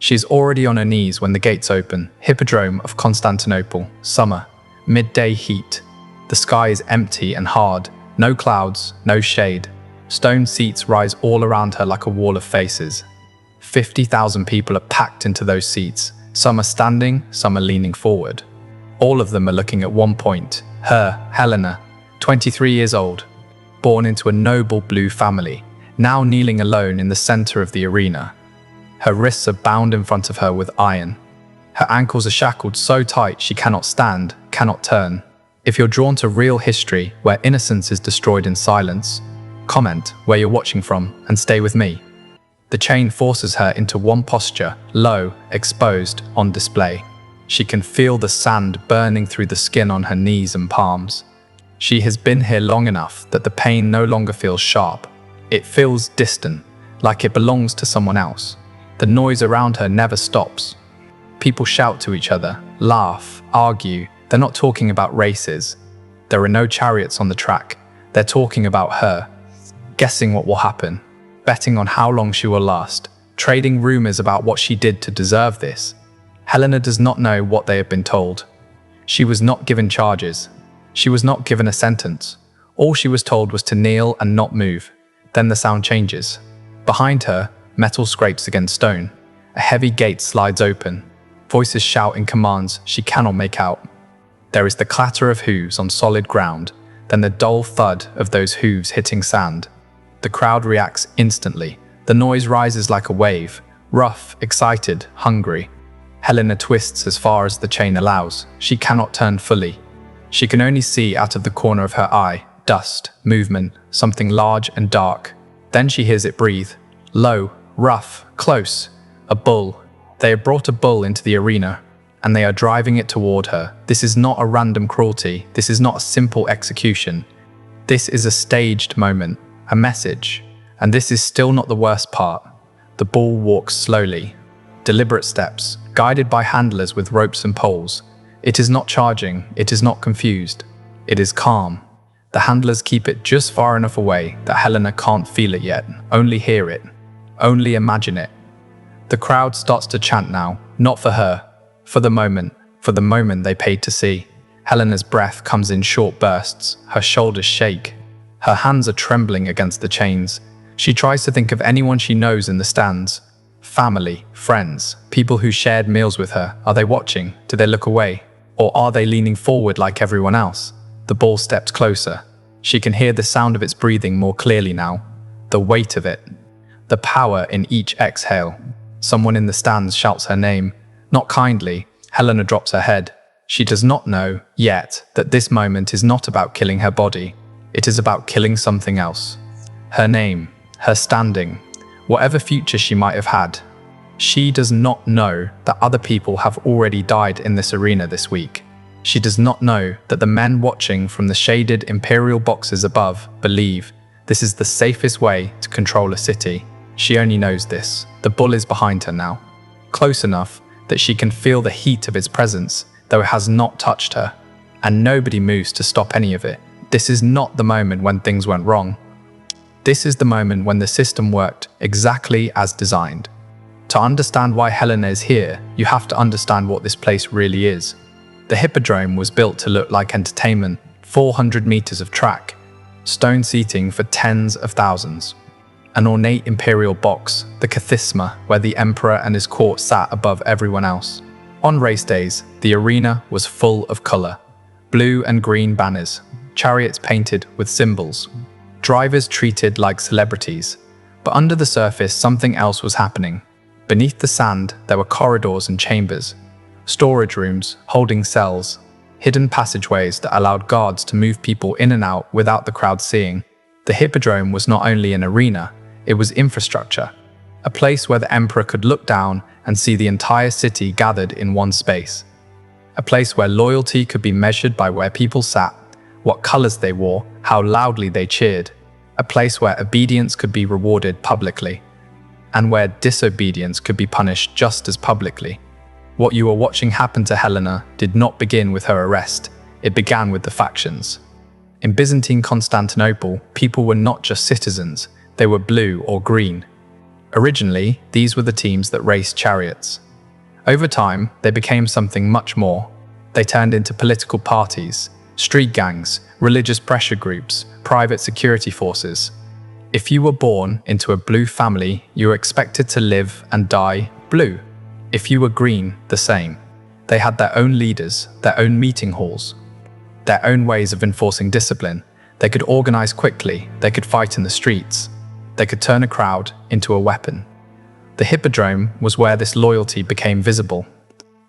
She's already on her knees when the gates open. Hippodrome of Constantinople, summer, midday heat. The sky is empty and hard, no clouds, no shade. Stone seats rise all around her like a wall of faces. 50,000 people are packed into those seats. Some are standing, some are leaning forward. All of them are looking at one point. Her, Helena, 23 years old, born into a noble blue family, now kneeling alone in the center of the arena. Her wrists are bound in front of her with iron. Her ankles are shackled so tight she cannot stand, cannot turn. If you're drawn to real history where innocence is destroyed in silence, comment where you're watching from and stay with me. The chain forces her into one posture, low, exposed, on display. She can feel the sand burning through the skin on her knees and palms. She has been here long enough that the pain no longer feels sharp. It feels distant, like it belongs to someone else. The noise around her never stops. People shout to each other, laugh, argue. They're not talking about races. There are no chariots on the track. They're talking about her, guessing what will happen, betting on how long she will last, trading rumors about what she did to deserve this. Helena does not know what they have been told. She was not given charges. She was not given a sentence. All she was told was to kneel and not move. Then the sound changes. Behind her, metal scrapes against stone. A heavy gate slides open. Voices shout in commands she cannot make out. There is the clatter of hooves on solid ground, then the dull thud of those hooves hitting sand. The crowd reacts instantly. The noise rises like a wave, rough, excited, hungry. Helena twists as far as the chain allows. She cannot turn fully. She can only see out of the corner of her eye, dust, movement, something large and dark. Then she hears it breathe. Low, rough, close. A bull. They have brought a bull into the arena, and they are driving it toward her. This is not a random cruelty. This is not a simple execution. This is a staged moment, a message. And this is still not the worst part. The bull walks slowly, deliberate steps, guided by handlers with ropes and poles. It is not charging, it is not confused. It is calm. The handlers keep it just far enough away that Helena can't feel it yet, only hear it, only imagine it. The crowd starts to chant now, not for her, for the moment they paid to see. Helena's breath comes in short bursts, her shoulders shake. Her hands are trembling against the chains. She tries to think of anyone she knows in the stands. Family, friends, people who shared meals with her. Are they watching? Do they look away? Or are they leaning forward like everyone else? The bull steps closer. She can hear the sound of its breathing more clearly now. The weight of it. The power in each exhale. Someone in the stands shouts her name. Not kindly. Helena drops her head. She does not know, yet, that this moment is not about killing her body. It is about killing something else. Her name, her standing, whatever future she might have had. She does not know that other people have already died in this arena this week. She does not know that the men watching from the shaded imperial boxes above believe this is the safest way to control a city. She only knows this. The bull is behind her now, close enough that she can feel the heat of its presence, though it has not touched her, and nobody moves to stop any of it. This is not the moment when things went wrong. This is the moment when the system worked exactly as designed. To understand why Helena is here, you have to understand what this place really is. The Hippodrome was built to look like entertainment, 400 meters of track, stone seating for tens of thousands. An ornate imperial box, the Kathisma, where the emperor and his court sat above everyone else. On race days, the arena was full of color. Blue and green banners, chariots painted with symbols, drivers treated like celebrities. But under the surface, something else was happening. Beneath the sand, there were corridors and chambers, storage rooms holding cells, hidden passageways that allowed guards to move people in and out without the crowd seeing. The Hippodrome was not only an arena, it was infrastructure, a place where the emperor could look down and see the entire city gathered in one space. A place where loyalty could be measured by where people sat, what colors they wore, how loudly they cheered. A place where obedience could be rewarded publicly, and where disobedience could be punished just as publicly. What you were watching happen to Helena did not begin with her arrest, it began with the factions. In Byzantine Constantinople, people were not just citizens, they were blue or green. Originally, these were the teams that raced chariots. Over time, they became something much more. They turned into political parties, street gangs, religious pressure groups, private security forces. If you were born into a blue family, you were expected to live and die blue. If you were green, the same. They had their own leaders, their own meeting halls, their own ways of enforcing discipline. They could organize quickly, they could fight in the streets, they could turn a crowd into a weapon. The Hippodrome was where this loyalty became visible.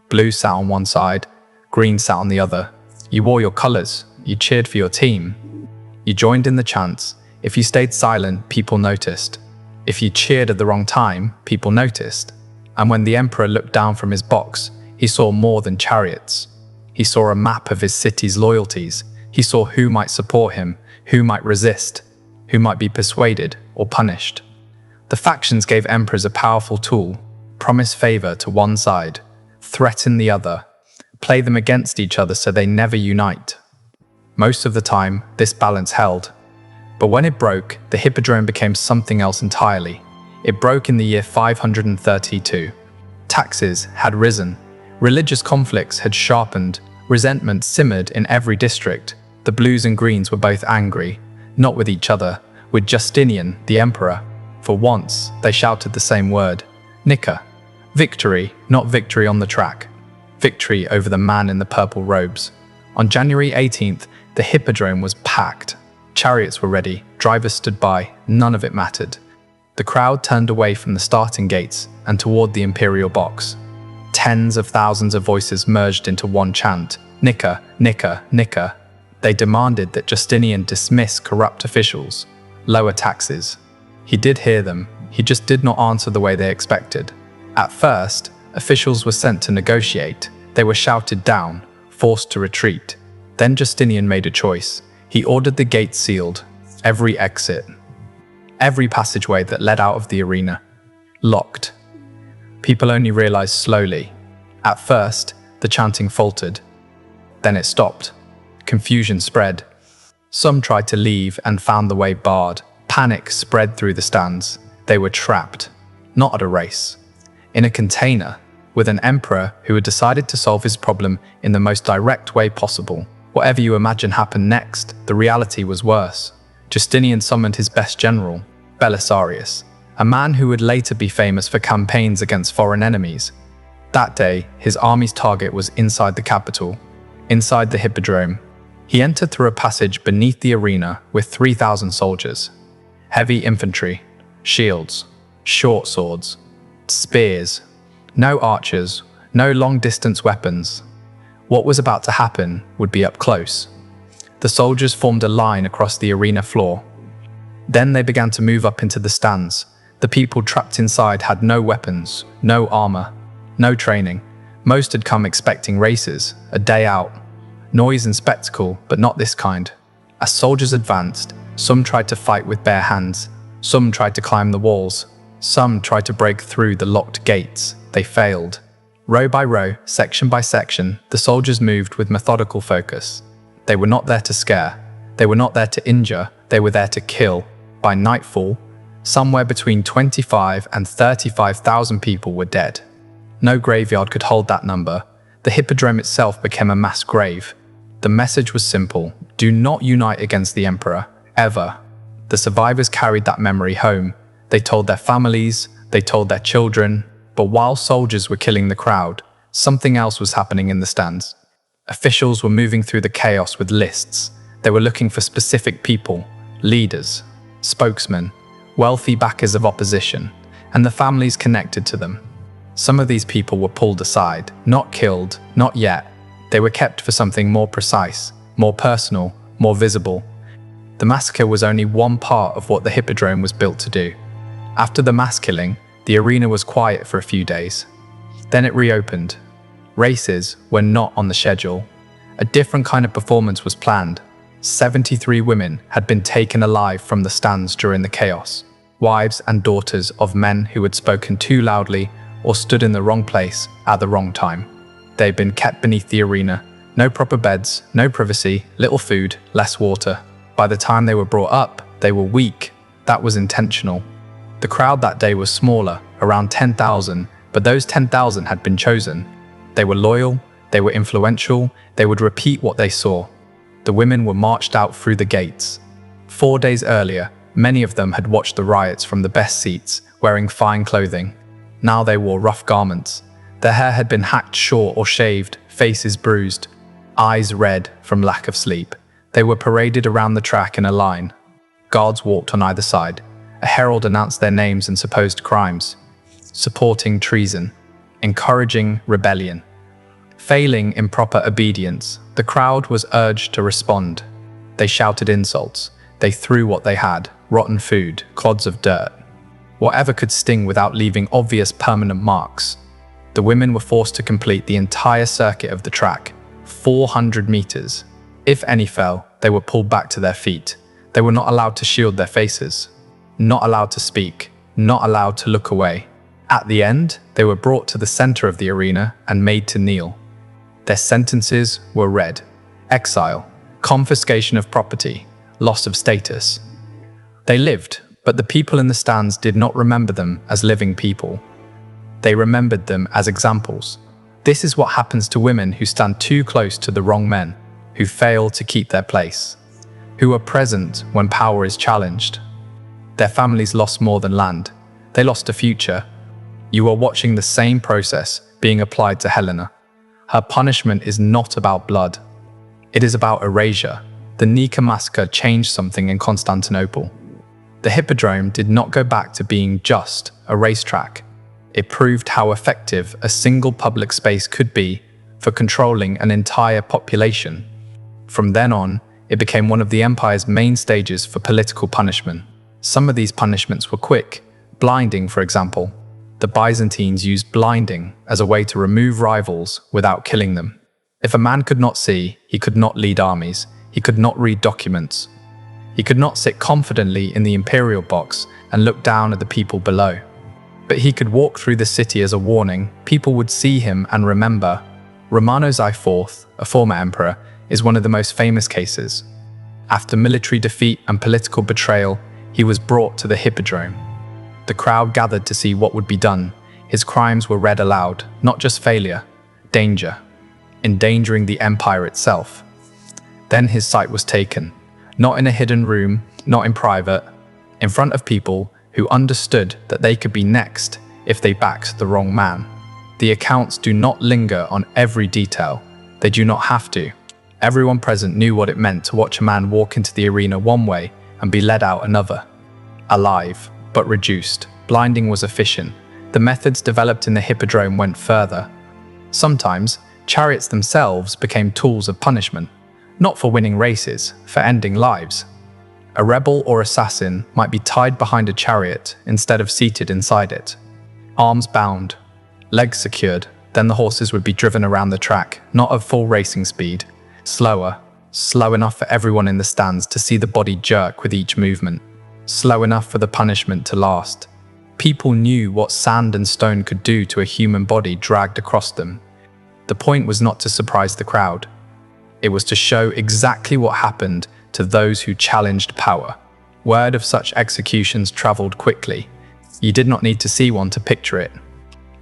Blue sat on one side, green sat on the other. You wore your colors, you cheered for your team. You joined in the chants. If you stayed silent, people noticed. If you cheered at the wrong time, people noticed. And when the emperor looked down from his box, he saw more than chariots. He saw a map of his city's loyalties. He saw who might support him, who might resist, who might be persuaded or punished. The factions gave emperors a powerful tool: promise favor to one side, threaten the other, play them against each other so they never unite. Most of the time, this balance held. But when it broke, the Hippodrome became something else entirely. It broke in the year 532. Taxes had risen, religious conflicts had sharpened, resentment simmered in every district. The blues and greens were both angry, not with each other, with Justinian, the emperor. For once, they shouted the same word: Nika. Victory, not victory on the track. Victory over the man in the purple robes. On January 18th, the Hippodrome was packed. Chariots were ready, drivers stood by, none of it mattered. The crowd turned away from the starting gates and toward the imperial box. Tens of thousands of voices merged into one chant: Nika, Nika, Nika. They demanded that Justinian dismiss corrupt officials, lower taxes. He did hear them, he just did not answer the way they expected. At first, officials were sent to negotiate. They were shouted down, forced to retreat. Then Justinian made a choice. He ordered the gates sealed, every exit, every passageway that led out of the arena, locked. People only realized slowly. At first, the chanting faltered. Then it stopped. Confusion spread. Some tried to leave and found the way barred. Panic spread through the stands. They were trapped, not at a race, in a container, with an emperor who had decided to solve his problem in the most direct way possible. Whatever you imagine happened next, the reality was worse. Justinian summoned his best general, Belisarius, a man who would later be famous for campaigns against foreign enemies. That day, his army's target was inside the capital, inside the Hippodrome. He entered through a passage beneath the arena with 3,000 soldiers. Heavy infantry, shields, short swords, spears. No archers, no long-distance weapons. What was about to happen would be up close. The soldiers formed a line across the arena floor. Then they began to move up into the stands. The people trapped inside had no weapons, no armor, no training. Most had come expecting races, a day out. Noise and spectacle, but not this kind. As soldiers advanced, some tried to fight with bare hands. Some tried to climb the walls. Some tried to break through the locked gates. They failed. Row by row, section by section, the soldiers moved with methodical focus. They were not there to scare. They were not there to injure. They were there to kill. By nightfall, somewhere between 25 and 35,000 people were dead. No graveyard could hold that number. The Hippodrome itself became a mass grave. The message was simple: do not unite against the emperor, ever. The survivors carried that memory home. They told their families, they told their children. But while soldiers were killing the crowd, something else was happening in the stands. Officials were moving through the chaos with lists. They were looking for specific people, leaders, spokesmen, wealthy backers of opposition, and the families connected to them. Some of these people were pulled aside, not killed, not yet. They were kept for something more precise, more personal, more visible. The massacre was only one part of what the Hippodrome was built to do. After the mass killing, the arena was quiet for a few days. Then it reopened. Races were not on the schedule. A different kind of performance was planned. 73 women had been taken alive from the stands during the chaos. Wives and daughters of men who had spoken too loudly or stood in the wrong place at the wrong time. They had been kept beneath the arena. No proper beds, no privacy, little food, less water. By the time they were brought up, they were weak. That was intentional. The crowd that day was smaller, around 10,000, but those 10,000 had been chosen. They were loyal, they were influential, they would repeat what they saw. The women were marched out through the gates. 4 days earlier, many of them had watched the riots from the best seats, wearing fine clothing. Now they wore rough garments. Their hair had been hacked short or shaved, faces bruised, eyes red from lack of sleep. They were paraded around the track in a line. Guards walked on either side. A herald announced their names and supposed crimes, supporting treason, encouraging rebellion. Failing in proper obedience, the crowd was urged to respond. They shouted insults. They threw what they had, rotten food, clods of dirt, whatever could sting without leaving obvious permanent marks. The women were forced to complete the entire circuit of the track, 400 meters. If any fell, they were pulled back to their feet. They were not allowed to shield their faces, not allowed to speak, not allowed to look away. At the end, they were brought to the center of the arena and made to kneel. Their sentences were read: exile, confiscation of property, loss of status. They lived, but the people in the stands did not remember them as living people. They remembered them as examples. This is what happens to women who stand too close to the wrong men, who fail to keep their place, who are present when power is challenged. Their families lost more than land. They lost a future. You are watching the same process being applied to Helena. Her punishment is not about blood. It is about erasure. The Nika massacre changed something in Constantinople. The Hippodrome did not go back to being just a racetrack. It proved how effective a single public space could be for controlling an entire population. From then on, it became one of the empire's main stages for political punishment. Some of these punishments were quick, blinding, for example. The Byzantines used blinding as a way to remove rivals without killing them. If a man could not see, he could not lead armies, he could not read documents. He could not sit confidently in the imperial box and look down at the people below. But he could walk through the city as a warning. People would see him and remember. Romanos IV, a former emperor, is one of the most famous cases. After military defeat and political betrayal, he was brought to the Hippodrome. The crowd gathered to see what would be done. His crimes were read aloud, not just failure, danger, endangering the empire itself. Then his site was taken, not in a hidden room, not in private, in front of people who understood that they could be next if they backed the wrong man. The accounts do not linger on every detail. They do not have to. Everyone present knew what it meant to watch a man walk into the arena one way and be led out another. Alive, but reduced. Blinding was efficient. The methods developed in the Hippodrome went further. Sometimes, chariots themselves became tools of punishment, not for winning races, for ending lives. A rebel or assassin might be tied behind a chariot instead of seated inside it. Arms bound, legs secured, then the horses would be driven around the track, not at full racing speed. Slower, slow enough for everyone in the stands to see the body jerk with each movement. Slow enough for the punishment to last. People knew what sand and stone could do to a human body dragged across them. The point was not to surprise the crowd. It was to show exactly what happened to those who challenged power. Word of such executions traveled quickly. You did not need to see one to picture it.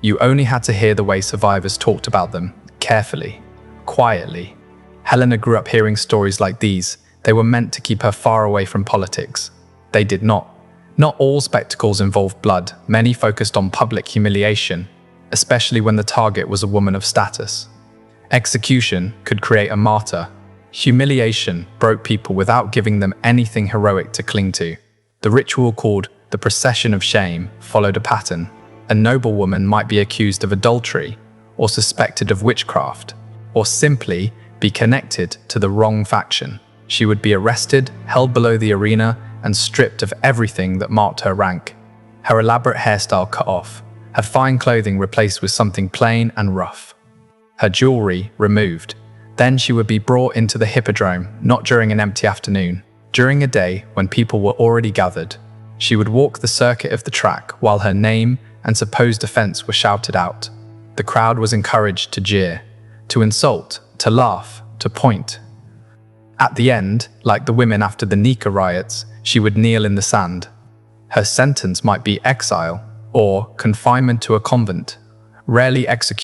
You only had to hear the way survivors talked about them, carefully, quietly. Helena grew up hearing stories like these. They were meant to keep her far away from politics. They did not. Not all spectacles involved blood. Many focused on public humiliation, especially when the target was a woman of status. Execution could create a martyr. Humiliation broke people without giving them anything heroic to cling to. The ritual called the procession of shame followed a pattern. A noblewoman might be accused of adultery, or suspected of witchcraft, or simply be connected to the wrong faction. She would be arrested, held below the arena, and stripped of everything that marked her rank. Her elaborate hairstyle cut off, her fine clothing replaced with something plain and rough. Her jewelry removed. Then she would be brought into the Hippodrome, not during an empty afternoon. During a day when people were already gathered, she would walk the circuit of the track while her name and supposed offense were shouted out. The crowd was encouraged to jeer, to insult, to laugh, to point. At the end, like the women after the Nika riots, she would kneel in the sand. Her sentence might be exile or confinement to a convent, rarely execution.